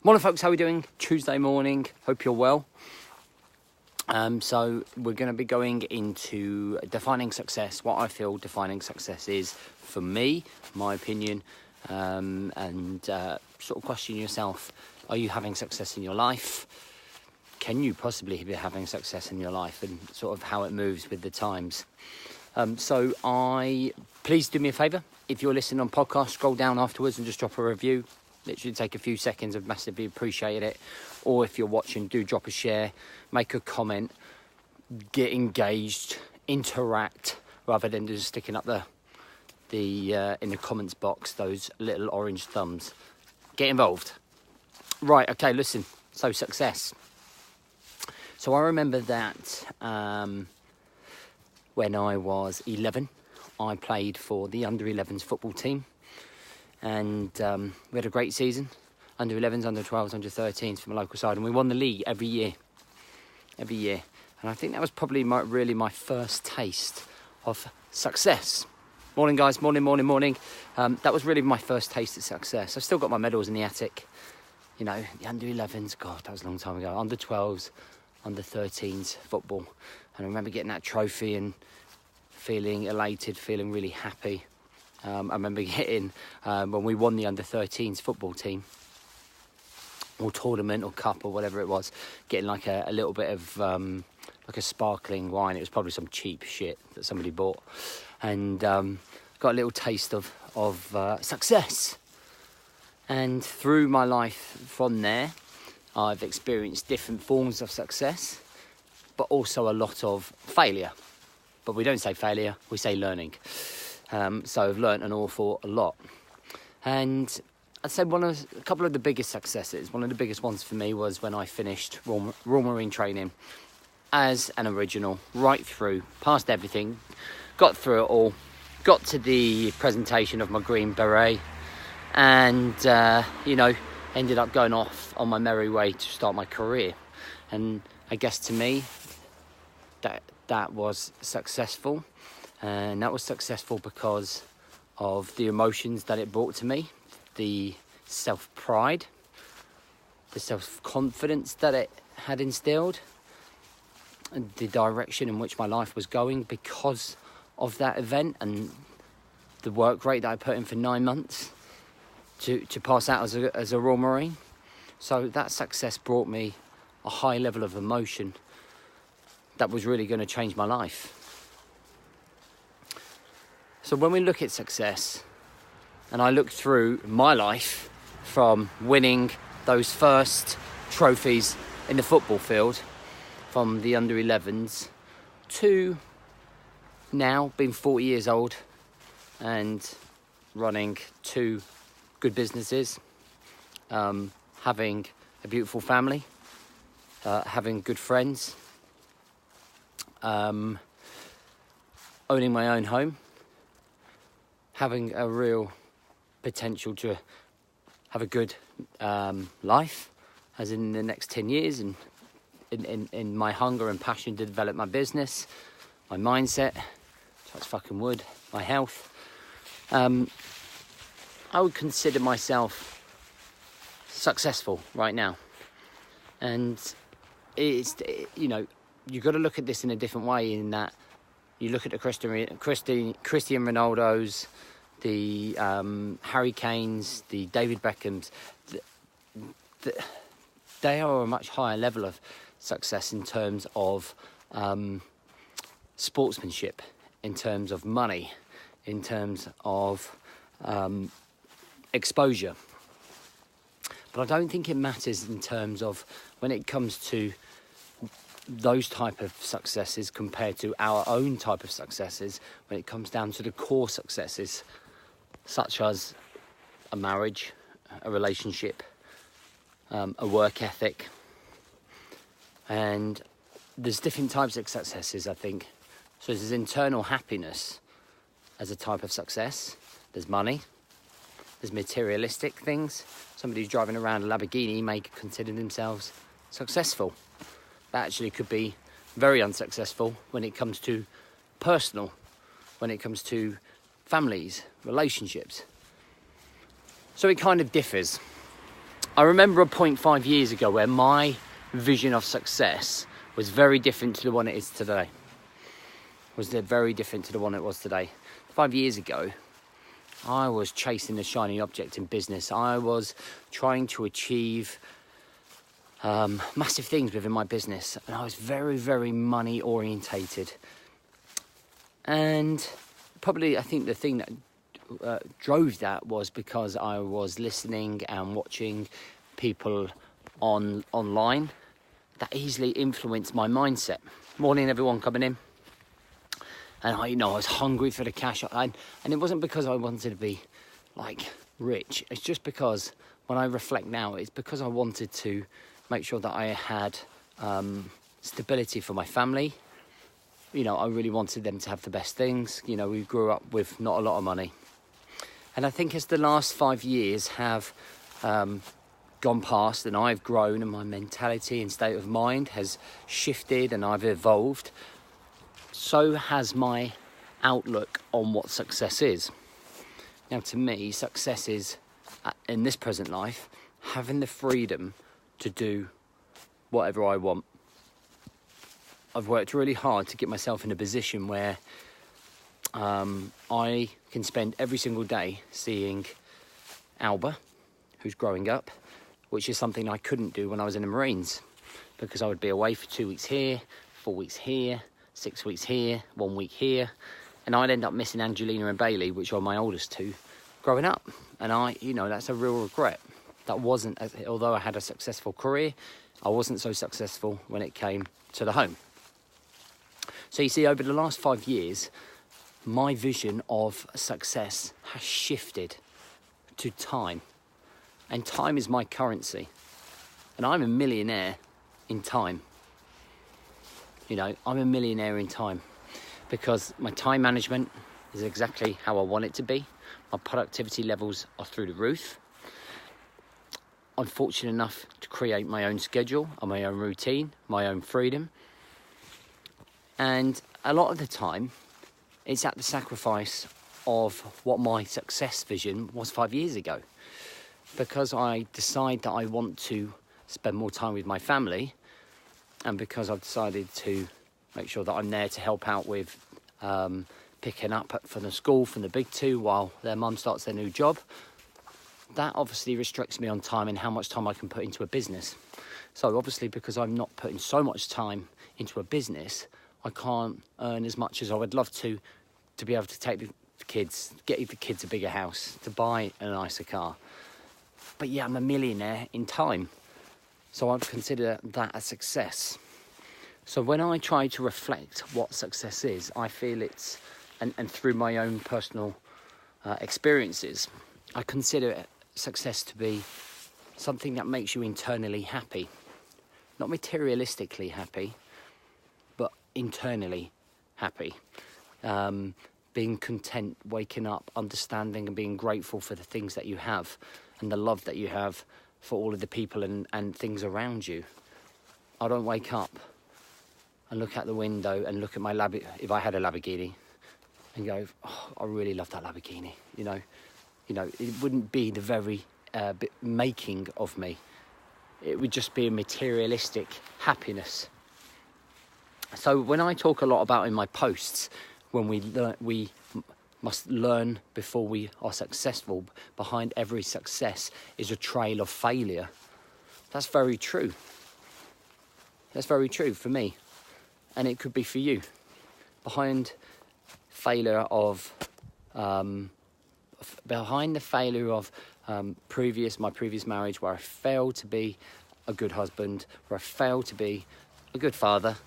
Morning folks, how are we doing? Tuesday morning, hope you're well. So we're going to be going into defining success, what I feel defining success is for me, my opinion, and sort of question yourself, are you having success in your life? Can you possibly be having success in your life, and sort of how it moves with the times? Please do me a favour, if you're listening on podcast, scroll down afterwards and just drop a review. Literally take a few seconds, I've massively appreciated it. Or if you're watching, do drop a share, make a comment, get engaged, interact, rather than just sticking up the in the comments box those little orange thumbs. Get involved. Right, okay, listen. So success. So I remember that when I was 11, I played for the under-11s football team. And we had a great season, under 11s, under 12s, under 13s from a local side, and we won the league every year. And I think that was probably my first taste of success. Morning guys, morning. That was really my first taste of success. I've still got my medals in the attic, you know, the under 11s, God, that was a long time ago, under 12s, under 13s football. And I remember getting that trophy and feeling elated, feeling really happy. I remember getting, when we won the under-13s football team, or tournament or cup or whatever it was, getting like a little bit of like a sparkling wine. It was probably some cheap shit that somebody bought, and got a little taste of success. And through my life from there, I've experienced different forms of success, but also a lot of failure. But we don't say failure, we say learning. So I've learnt an awful lot. And I'd say a couple of the biggest successes, one of the biggest ones for me was when I finished Royal Marine training as an original, right through, passed everything, got through it all, got to the presentation of my green beret, and, ended up going off on my merry way to start my career. And I guess to me, that was successful. And that was successful because of the emotions that it brought to me, the self-pride, the self-confidence that it had instilled, and the direction in which my life was going because of that event and the work rate that I put in for 9 months to pass out as a Royal Marine. So that success brought me a high level of emotion that was really going to change my life. So when we look at success, and I look through my life from winning those first trophies in the football field from the under-11s to now being 40 years old and running 2 good businesses, having a beautiful family, having good friends, owning my own home, having a real potential to have a good life, as in the next 10 years, and in my hunger and passion to develop my business, my mindset, touch fucking wood, my health. I would consider myself successful right now. And it's, you've got to look at this in a different way, in that you look at the Cristiano Ronaldos, the Harry Kanes, the David Beckhams. They are a much higher level of success in terms of sportsmanship, in terms of money, in terms of exposure. But I don't think it matters in terms of when it comes to those type of successes compared to our own type of successes, when it comes down to the core successes, such as a marriage, a relationship, a work ethic. And there's different types of successes, I think. So there's internal happiness as a type of success. There's money. There's materialistic things. Somebody who's driving around a Lamborghini may consider themselves successful. That actually could be very unsuccessful when it comes to personal, when it comes to families, relationships. So it kind of differs. I remember a point 5 years ago where my vision of success was very different to the one it is today. Very different to the one it was today. 5 years ago, I was chasing the shiny object in business. I was trying to achieve massive things within my business, and I was very, very money orientated. And probably, I think the thing that drove that was because I was listening and watching people online that easily influenced my mindset. Morning, everyone coming in. And I was hungry for the cash, and it wasn't because I wanted to be like rich. It's just because when I reflect now, it's because I wanted to make sure that I had stability for my family. I really wanted them to have the best things. We grew up with not a lot of money. And I think as the last 5 years have gone past and I've grown and my mentality and state of mind has shifted and I've evolved, so has my outlook on what success is. Now, to me, success is, in this present life, having the freedom to do whatever I want. I've worked really hard to get myself in a position where I can spend every single day seeing Alba, who's growing up, which is something I couldn't do when I was in the Marines, because I would be away for 2 weeks here, 4 weeks here, 6 weeks here, 1 week here, and I'd end up missing Angelina and Bailey, which are my oldest two, growing up. And that's a real regret. That wasn't, although I had a successful career, I wasn't so successful when it came to the home. So you see, over the last 5 years, my vision of success has shifted to time. And time is my currency. And I'm a millionaire in time. I'm a millionaire in time because my time management is exactly how I want it to be. My productivity levels are through the roof. I'm fortunate enough to create my own schedule and my own routine, my own freedom. And a lot of the time, it's at the sacrifice of what my success vision was 5 years ago. Because I decide that I want to spend more time with my family, and because I've decided to make sure that I'm there to help out with picking up from the school from the big two while their mum starts their new job, that obviously restricts me on time and how much time I can put into a business. So obviously, because I'm not putting so much time into a business, I can't earn as much as I would love to be able to take the kids, get the kids a bigger house, to buy a nicer car. But yeah, I'm a millionaire in time. So I'd consider that a success. So when I try to reflect what success is, I feel it's, and through my own personal experiences, I consider success to be something that makes you internally happy. Not materialistically happy, but internally happy. Being content, waking up, understanding and being grateful for the things that you have and the love that you have for all of the people and things around you. I don't wake up and look out the window and look at my if I had a Lamborghini, and go, oh, I really love that Lamborghini. It wouldn't be the very making of me. It would just be a materialistic happiness. So when I talk a lot about in my posts, when we must learn before we are successful, behind every success is a trail of failure. That's very true. That's very true for me. And it could be for you. Behind failure of, behind the failure of my previous marriage, where I failed to be a good husband, where I failed to be a good father,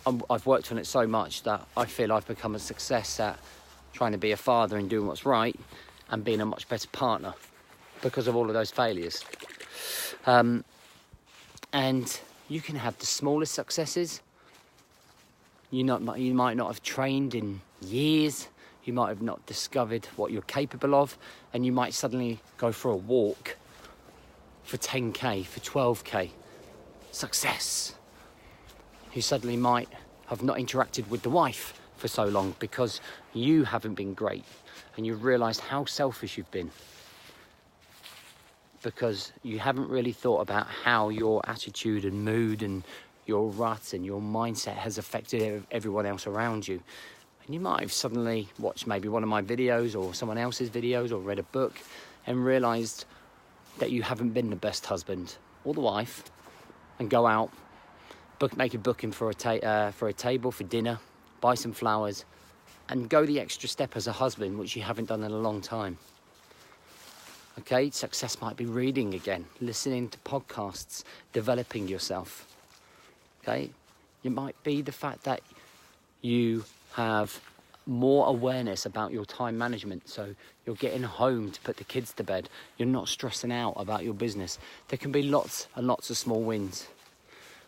I've worked on it so much that I feel I've become a success at trying to be a father and doing what's right and being a much better partner because of all of those failures. And you can have the smallest successes. You might not have trained in years. You might have not discovered what you're capable of, and you might suddenly go for a walk for 10k, for 12k. Success. You suddenly might have not interacted with the wife for so long because you haven't been great and you've realised how selfish you've been. because you haven't really thought about how your attitude and mood and your rut and your mindset has affected everyone else around you. And you might have suddenly watched maybe one of my videos or someone else's videos or read a book and realised that you haven't been the best husband or the wife, and go out, make a booking for a table for dinner, buy some flowers, and go the extra step as a husband, which you haven't done in a long time. Okay, success might be reading again, listening to podcasts, developing yourself. Okay, it might be the fact that you have more awareness about your time management, so you're getting home to put the kids to bed, you're not stressing out about your business. There can be lots and lots of small wins,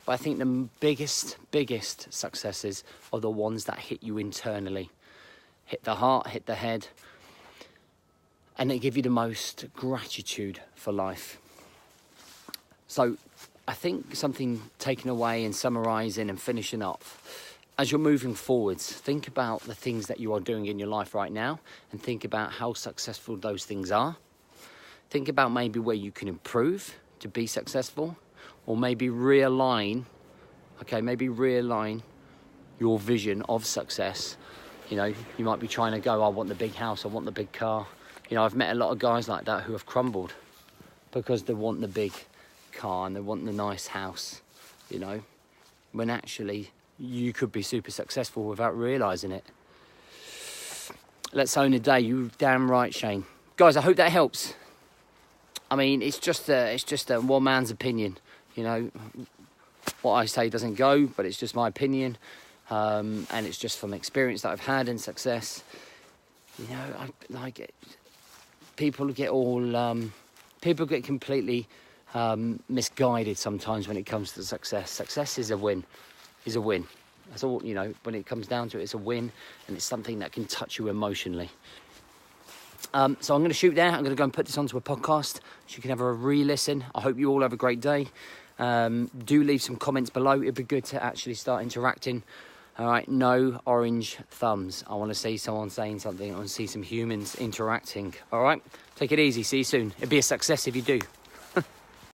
but I think the biggest successes are the ones that hit you internally, hit the heart, hit the head, and they give you the most gratitude for life. So I think something taken away and summarising and finishing up, as you're moving forwards, think about the things that you are doing in your life right now and think about how successful those things are. Think about maybe where you can improve to be successful, or maybe realign your vision of success. You know, you might be trying to go, I want the big house, I want the big car. You know, I've met a lot of guys like that who have crumbled because they want the big car and they want the nice house, you know, when actually you could be super successful without realising it. Let's own a day. You damn right, Shane. Guys, I hope that helps. I mean, it's just a one man's opinion. You know, what I say doesn't go, but it's just my opinion, and it's just from experience that I've had and success. You know, people get completely misguided sometimes when it comes to success. Success is a win. That's all, you know, when it comes down to it, it's a win, and it's something that can touch you emotionally. So I'm going to shoot there. I'm going to go and put this onto a podcast so you can have a re-listen. I hope you all have a great day. Do leave some comments below. It'd be good to actually start interacting. All right, no orange thumbs. I want to see someone saying something. I want to see some humans interacting. All right, take it easy. See you soon. It'd be a success if you do.